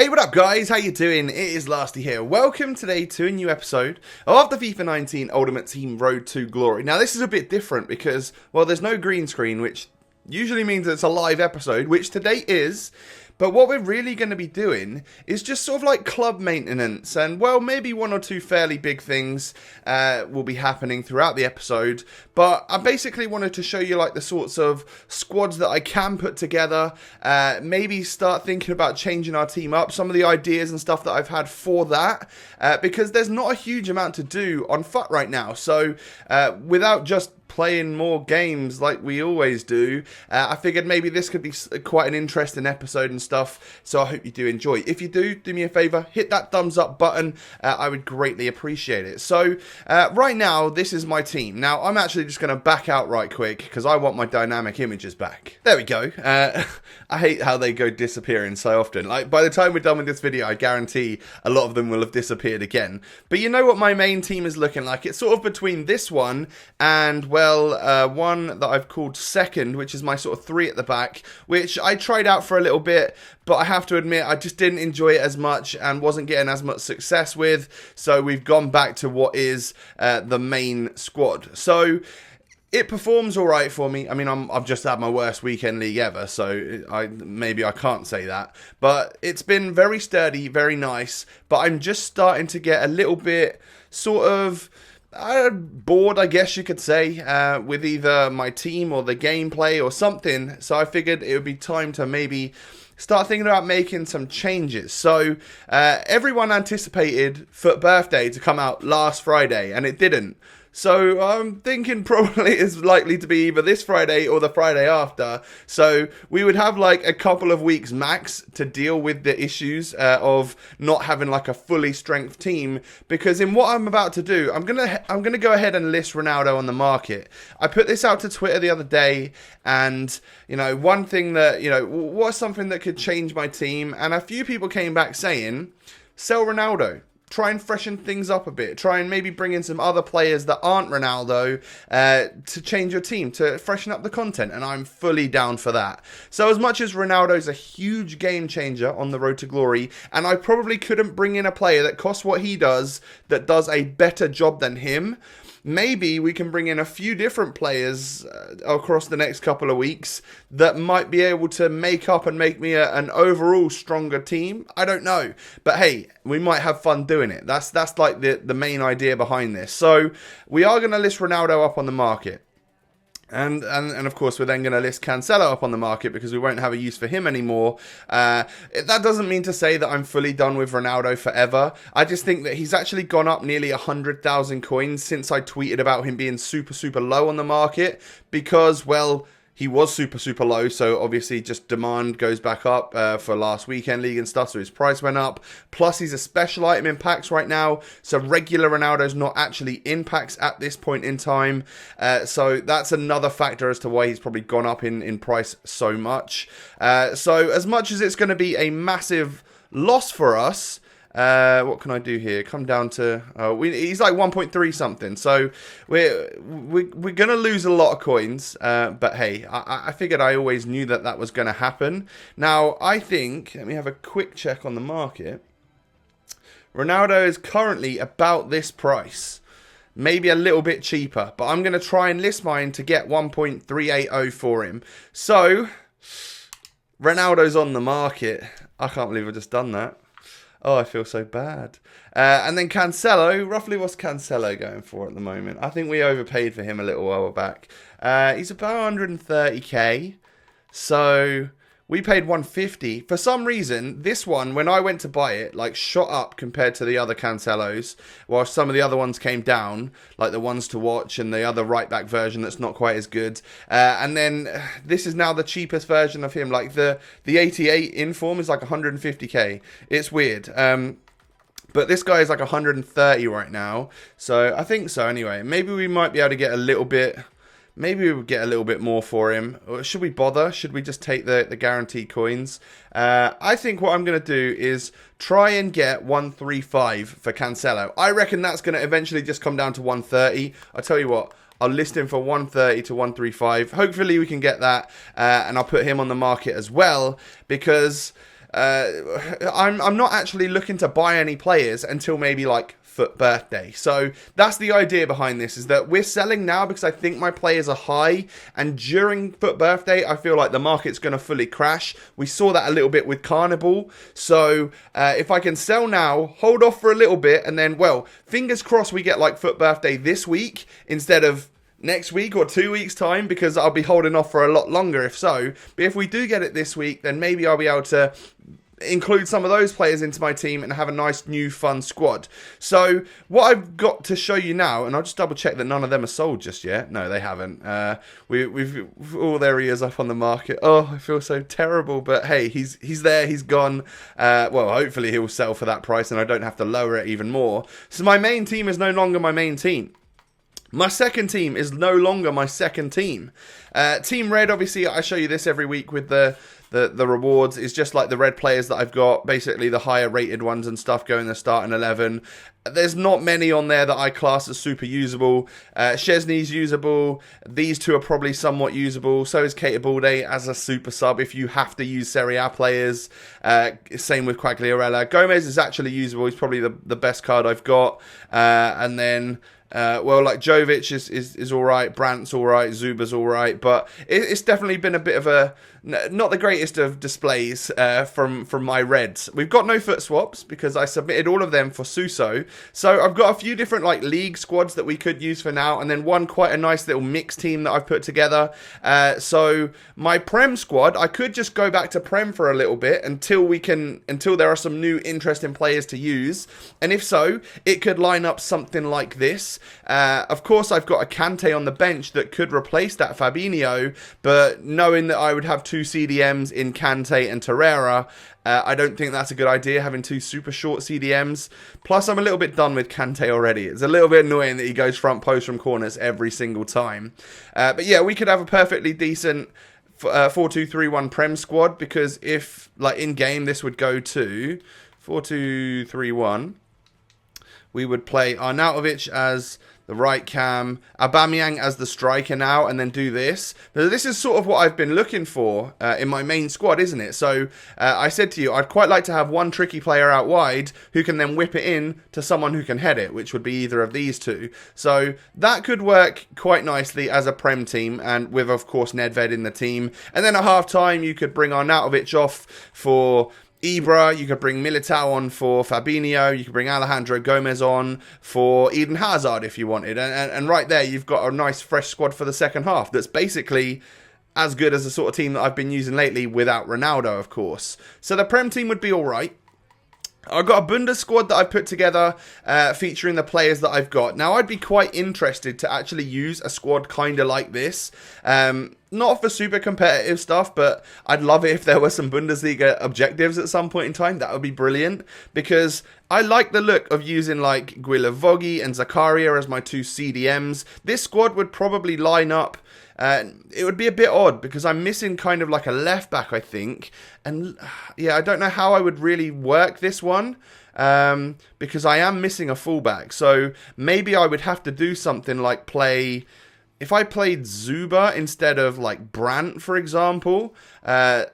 Hey, what up guys? How you doing? It is Lasty here. Welcome today to a new episode of the FIFA 19 Ultimate Team Road to Glory. Now this is a bit different because, well, there's no green screen, which usually means it's a live episode, which today is. But what we're really going to be doing is just sort of like club maintenance, and well, maybe one or two fairly big things will be happening throughout the episode. But I basically wanted to show you like the sorts of squads that I can put together, maybe start thinking about changing our team up, some of the ideas and stuff that I've had for that, because there's not a huge amount to do on FUT right now. So without just playing more games like we always do, I figured maybe this could be quite an interesting episode and stuff, so I hope you do enjoy. If you do me a favour, hit that thumbs up button, I would greatly appreciate it. So right now, this is my team. Now I'm actually just going to back out right quick because I want my dynamic images back. There we go. I hate how they go disappearing so often. Like, by the time we're done with this video, I guarantee a lot of them will have disappeared again. But you know what my main team is looking like? It's sort of between this one and, well, one that I've called second, which is my sort of three at the back, which I tried out for a little bit, but I have to admit I just didn't enjoy it as much and wasn't getting as much success with, so we've gone back to what is the main squad. So it performs all right for me. I mean, I've just had my worst weekend league ever, so maybe I can't say that. But it's been very sturdy, very nice, but I'm just starting to get a little bit sort of bored, I guess you could say, with either my team or the gameplay or something. So I figured it would be time to maybe start thinking about making some changes. So everyone anticipated FUT Birthday to come out last Friday, and it didn't. So I'm thinking probably it's likely to be either this Friday or the Friday after. So we would have like a couple of weeks max to deal with the issues of not having like a fully strength team. Because in what I'm about to do, I'm gonna go ahead and list Ronaldo on the market. I put this out to Twitter the other day, and you know, one thing that, you know, what's something that could change my team, and a few people came back saying, sell Ronaldo. Try and freshen things up a bit. Try and maybe bring in some other players that aren't Ronaldo to change your team, to freshen up the content. And I'm fully down for that. So as much as Ronaldo's a huge game changer on the road to glory, and I probably couldn't bring in a player that costs what he does, that does a better job than him, maybe we can bring in a few different players across the next couple of weeks that might be able to make up and make me an overall stronger team. I don't know. But hey, we might have fun doing it. That's like the main idea behind this. So we are going to list Ronaldo up on the market. And of course, we're then going to list Cancelo up on the market because we won't have a use for him anymore. That doesn't mean to say that I'm fully done with Ronaldo forever. I just think that he's actually gone up nearly 100,000 coins since I tweeted about him being super, super low on the market because, well, he was super, super low, so obviously just demand goes back up for last weekend league and stuff, so his price went up. Plus, he's a special item in packs right now, so regular Ronaldo's not actually in packs at this point in time. So that's another factor as to why he's probably gone up in price so much. So as much as it's going to be a massive loss for us, what can I do here? Come down to he's like 1.3 something, so we're gonna lose a lot of coins. But hey, I figured I always knew that was gonna happen. Now I think, let me have a quick check on the market. Ronaldo is currently about this price, maybe a little bit cheaper, but I'm gonna try and list mine to get 1.380 for him. So Ronaldo's on the market. I can't believe I've just done that. Oh, I feel so bad. And then Cancelo, roughly what's Cancelo going for at the moment? I think we overpaid for him a little while back. He's about 130k. So we paid 150. For some reason, this one, when I went to buy it, like shot up compared to the other Cancelos, while some of the other ones came down, like the ones to watch and the other right back version that's not quite as good. And then this is now the cheapest version of him. Like the 88 in form is like 150k. It's weird. But this guy is like 130 right now. So I think so anyway. Maybe we might be able to get a little bit. Maybe we would get a little bit more for him. Or should we bother? Should we just take the guaranteed coins? I think what I'm going to do is try and get 135 for Cancelo. I reckon that's going to eventually just come down to 130. I'll tell you what. I'll list him for 130 to 135. Hopefully we can get that. And I'll put him on the market as well. Because I'm not actually looking to buy any players until maybe like FUT birthday. So that's the idea behind this, is that we're selling now because I think my players are high, and during FUT birthday I feel like the market's going to fully crash. We saw that a little bit with Carnival. So if I can sell now, hold off for a little bit, and then, well, fingers crossed we get like FUT birthday this week instead of next week or 2 weeks time, because I'll be holding off for a lot longer if so. But if we do get it this week, then maybe I'll be able to include some of those players into my team and have a nice new fun squad. So what I've got to show you now, and I'll just double check that none of them are sold just yet. No, they haven't. We've all their ears up on the market. Oh, I feel so terrible, but hey, he's there, he's gone. Well, hopefully he'll sell for that price and I don't have to lower it even more. So my main team is no longer my main team. My second team is no longer my second team. Team Red, obviously, I show you this every week with the rewards. Is just like the red players that I've got, basically the higher rated ones and stuff, go in the starting 11. There's not many on there that I class as super usable. Szczesny's usable. These two are probably somewhat usable. So is Keita Balde as a super sub if you have to use Serie A players. Same with Quagliarella. Gomez is actually usable. He's probably the best card I've got. And then well, like Jovic is all right, Brandt's all right, Zuba's all right, but it's definitely been a bit of a not the greatest of displays from my Reds. We've got no FUT swaps because I submitted all of them for Suso, so I've got a few different like league squads that we could use for now, and then one quite a nice little mixed team that I've put together. So my Prem squad, I could just go back to Prem for a little bit until there are some new interesting players to use, and if so, it could line up something like this. Of course, I've got a Kante on the bench that could replace that Fabinho, but knowing that I would have two CDMs in Kante and Torreira, I don't think that's a good idea, having two super short CDMs. Plus, I'm a little bit done with Kante already. It's a little bit annoying that he goes front post from corners every single time. But yeah, we could have a perfectly decent 4-2-3-1 Prem squad, because if, like, in-game, this would go to 4-2-3-1. We would play Arnautovic as the right cam, Aubameyang as the striker now, and then do this. Now, this is sort of what I've been looking for in my main squad, isn't it? So I said to you, I'd quite like to have one tricky player out wide who can then whip it in to someone who can head it, which would be either of these two. So that could work quite nicely as a Prem team, and with, of course, Nedved in the team. And then at half-time, you could bring Arnautovic off for Ibra, you could bring Militao on for Fabinho, you could bring Alejandro Gomez on for Eden Hazard if you wanted, and right there you've got a nice fresh squad for the second half that's basically as good as the sort of team that I've been using lately without Ronaldo, of course. So the Prem team would be alright. I've got a Bundes squad that I've put together featuring the players that I've got. Now, I'd be quite interested to actually use a squad kind of like this. Not for super competitive stuff, but I'd love it if there were some Bundesliga objectives at some point in time. That would be brilliant, because I like the look of using like Guilavogui and Zakaria as my two CDMs. This squad would probably line up. It would be a bit odd because I'm missing kind of like a left back, I think. And yeah, I don't know how I would really work this one. Because I am missing a fullback. So maybe I would have to do something like play... If I played Zuba instead of like Brandt, for example, I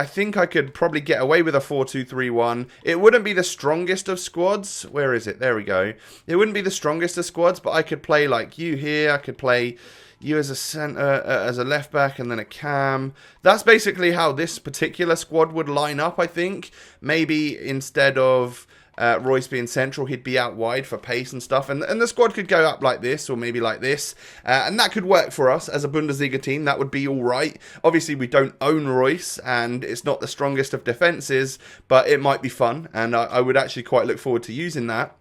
think I could probably get away with a 4-2-3-1. It wouldn't be the strongest of squads. Where is it? There we go. It wouldn't be the strongest of squads, but I could play like you here. I could play you as a centre, as a left back, and then a cam. That's basically how this particular squad would line up, I think. Maybe instead of Royce being central, he'd be out wide for pace and stuff, and the squad could go up like this, or maybe like this, and that could work for us as a Bundesliga team. That would be alright. Obviously, we don't own Royce, and it's not the strongest of defences, but it might be fun, and I would actually quite look forward to using that.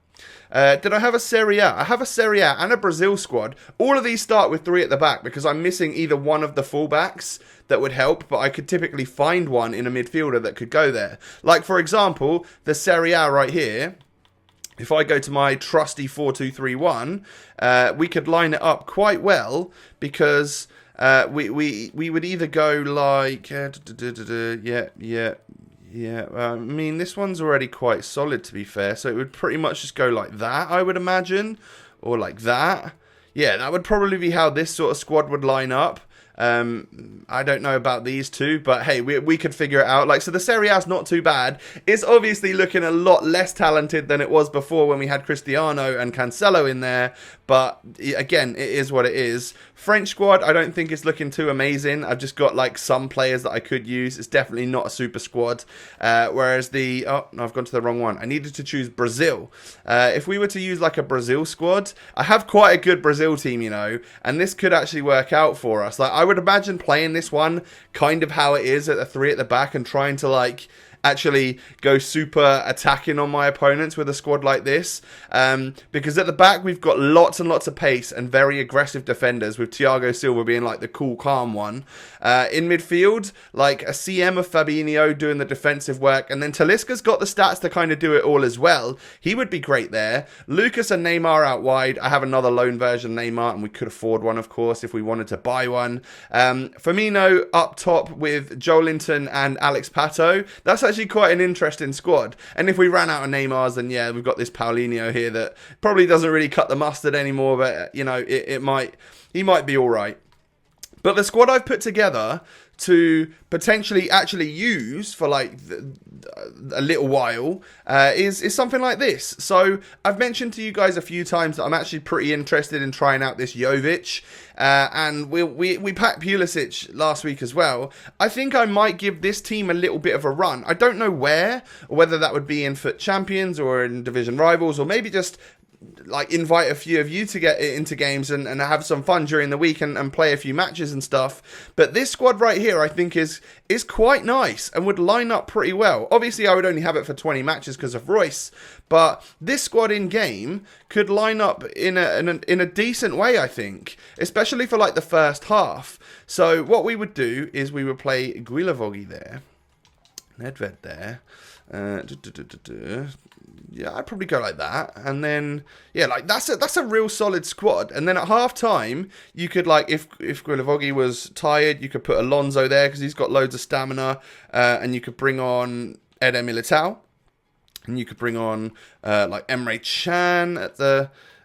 Did I have a Serie A? I have a Serie A and a Brazil squad. All of these start with 3 at the back because I'm missing either one of the fullbacks that would help, but I could typically find one in a midfielder that could go there. Like, for example, the Serie A right here. If I go to my trusty 4-2-3-1, we could line it up quite well because we would either go like... Yeah, I mean, this one's already quite solid, to be fair, so it would pretty much just go like that, I would imagine, or like that. Yeah, that would probably be how this sort of squad would line up. I don't know about these two, but hey, we could figure it out. Like, so the Serie A's not too bad. It's obviously looking a lot less talented than it was before when we had Cristiano and Cancelo in there. But again, it is what it is. French squad, I don't think it's looking too amazing. I've just got like some players that I could use. It's definitely not a super squad. Whereas oh no, I've gone to the wrong one. I needed to choose Brazil. If we were to use like a Brazil squad, I have quite a good Brazil team, you know, and this could actually work out for us. Like, I would imagine playing this one kind of how it is at the three at the back and trying to like actually go super attacking on my opponents with a squad like this, because at the back we've got lots and lots of pace and very aggressive defenders, with Thiago Silva being like the cool calm one. In midfield, like a CM of Fabinho doing the defensive work, and then Talisca's got the stats to kind of do it all as well. He would be great there. Lucas and Neymar out wide. I have another loan version Neymar, and we could afford one, of course, if we wanted to buy one. Firmino up top with Joelinton and Alex Pato. That's actually quite an interesting squad. And if we ran out of Neymars, then yeah, we've got this Paulinho here that probably doesn't really cut the mustard anymore, but you know, he might be all right. But the squad I've put together to potentially actually use for like a little while is something like this. So I've mentioned to you guys a few times that I'm actually pretty interested in trying out this Jovic, and we packed Pulisic last week as well. I think I might give this team a little bit of a run. I don't know where, or whether that would be in Foot Champions or in Division Rivals, or maybe just like invite a few of you to get into games and have some fun during the week and play a few matches and stuff. But this squad right here, I think is quite nice and would line up pretty well. Obviously, I would only have it for 20 matches because of Royce, but this squad in game could line up in a decent way, I think, especially for like the first half. So what we would do is we would play Guilavogui there, Nedved there. Yeah, I'd probably go like that, and then yeah, like that's a real solid squad. And then at half time, you could like if Guilavogui was tired, you could put Alonso there because he's got loads of stamina, and you could bring on Eder Militao, and you could bring on like Emre Can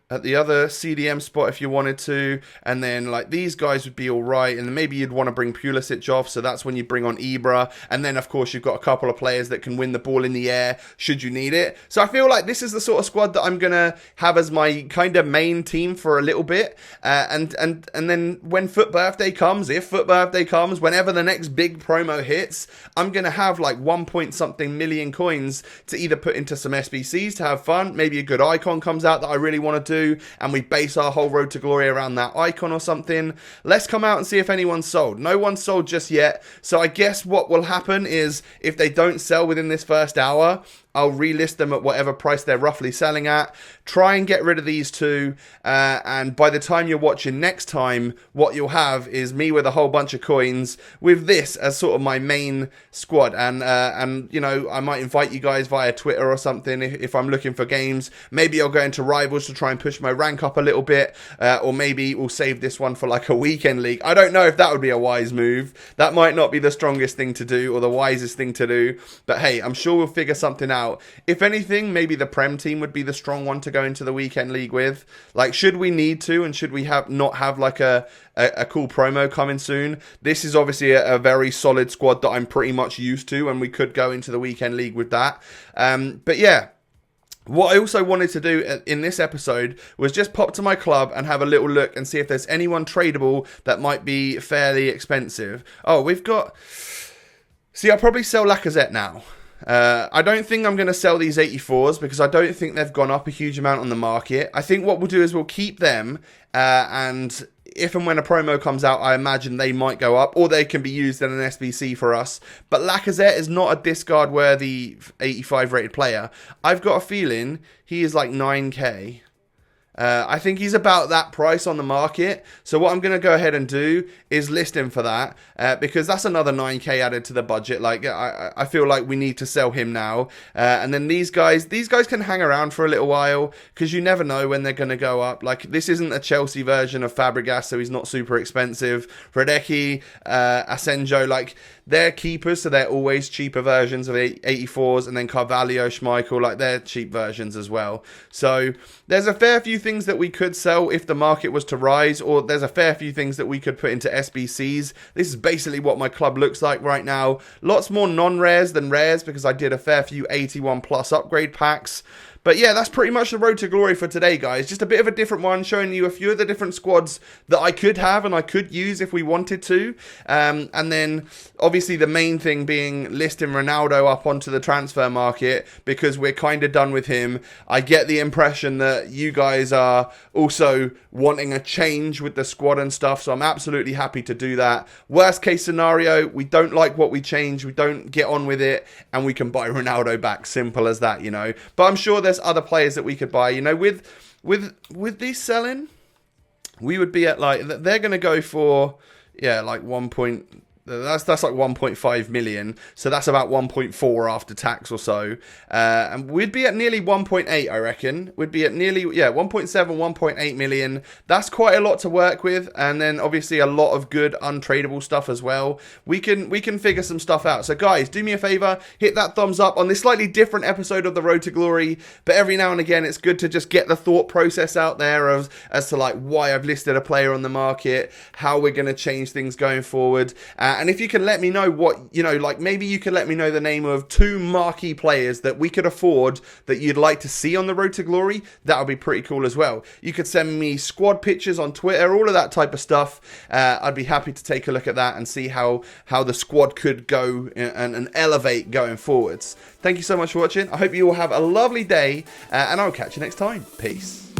at the other CDM spot if you wanted to, and then like these guys would be all right, and then maybe you'd want to bring Pulisic off, so that's when you bring on Ibra, and then of course you've got a couple of players that can win the ball in the air should you need it. So I feel like this is the sort of squad that I'm gonna have as my kind of main team for a little bit, and then when Foot Birthday comes, whenever the next big promo hits, I'm gonna have like 1 point something million coins to either put into some SBCs to have fun, maybe a good icon comes out that I really want to do, and we base our whole road to glory around that icon or something. Let's come out and see if anyone's sold. No one's sold just yet, so I guess what will happen is if they don't sell within this first hour, I'll relist them at whatever price they're roughly selling at. Try and get rid of these two, and by the time you're watching next time, what you'll have is me with a whole bunch of coins with this as sort of my main squad. And you know, I might invite you guys via Twitter or something if I'm looking for games. Maybe I'll go into Rivals to try and push my rank up a little bit, or maybe we'll save this one for like a weekend league. I don't know if that would be a wise move. That might not be the strongest thing to do or the wisest thing to do, but hey, I'm sure we'll figure something out. If anything, maybe the Prem team would be the strong one to go into the weekend league with. Like, should we need to, and should we not have like a cool promo coming soon, this is obviously a very solid squad that I'm pretty much used to, and we could go into the weekend league with that. But yeah, what I also wanted to do in this episode was just pop to my club and have a little look and see if there's anyone tradable that might be fairly expensive. Oh, we've got... See, I'll probably sell Lacazette now. I don't think I'm going to sell these 84s because I don't think they've gone up a huge amount on the market. I think what we'll do is we'll keep them, and if and when a promo comes out, I imagine they might go up, or they can be used in an SBC for us. But Lacazette is not a discard-worthy 85 rated player. I've got a feeling he is like 9k. I think he's about that price on the market. So what I'm going to go ahead and do is list him for that, because that's another 9k added to the budget. Like I feel like we need to sell him now. And then these guys can hang around for a little while because you never know when they're going to go up. Like, this isn't a Chelsea version of Fabregas, so he's not super expensive. Radecki, Asenjo, like, they're keepers, so they're always cheaper versions of 84s. And then Carvalho, Schmeichel, like, they're cheap versions as well. So there's a fair few things that we could sell if the market was to rise, or there's a fair few things that we could put into SBCs. This is basically what my club looks like right now. Lots more non-rares than rares because I did a fair few 81 plus upgrade packs. But yeah, that's pretty much the road to glory for today, guys. Just a bit of a different one, showing you a few of the different squads that I could have and I could use if we wanted to. And then, obviously, the main thing being listing Ronaldo up onto the transfer market because we're kind of done with him. I get the impression that you guys are also wanting a change with the squad and stuff, so I'm absolutely happy to do that. Worst case scenario, we don't like what we change, we don't get on with it, and we can buy Ronaldo back. Simple as that, you know. But I'm sure there's other players that we could buy, you know. With these selling, we would be at, like, they're going to go for, yeah, like that's like 1.5 million, so that's about 1.4 after tax or so, and we'd be at nearly 1.8, I reckon. We'd be at nearly 1.7, 1.8 million. That's quite a lot to work with, and then obviously a lot of good untradeable stuff as well. We can figure some stuff out. So guys, do me a favor, hit that thumbs up on this slightly different episode of the Road to Glory. But every now and again, it's good to just get the thought process out there as to like why I've listed a player on the market, how we're going to change things going forward. And if you can let me know what, you know, like maybe you can let me know the name of 2 marquee players that we could afford that you'd like to see on the Road to Glory, that would be pretty cool as well. You could send me squad pictures on Twitter, all of that type of stuff. I'd be happy to take a look at that and see how the squad could go and elevate going forwards. Thank you so much for watching. I hope you all have a lovely day, and I'll catch you next time. Peace.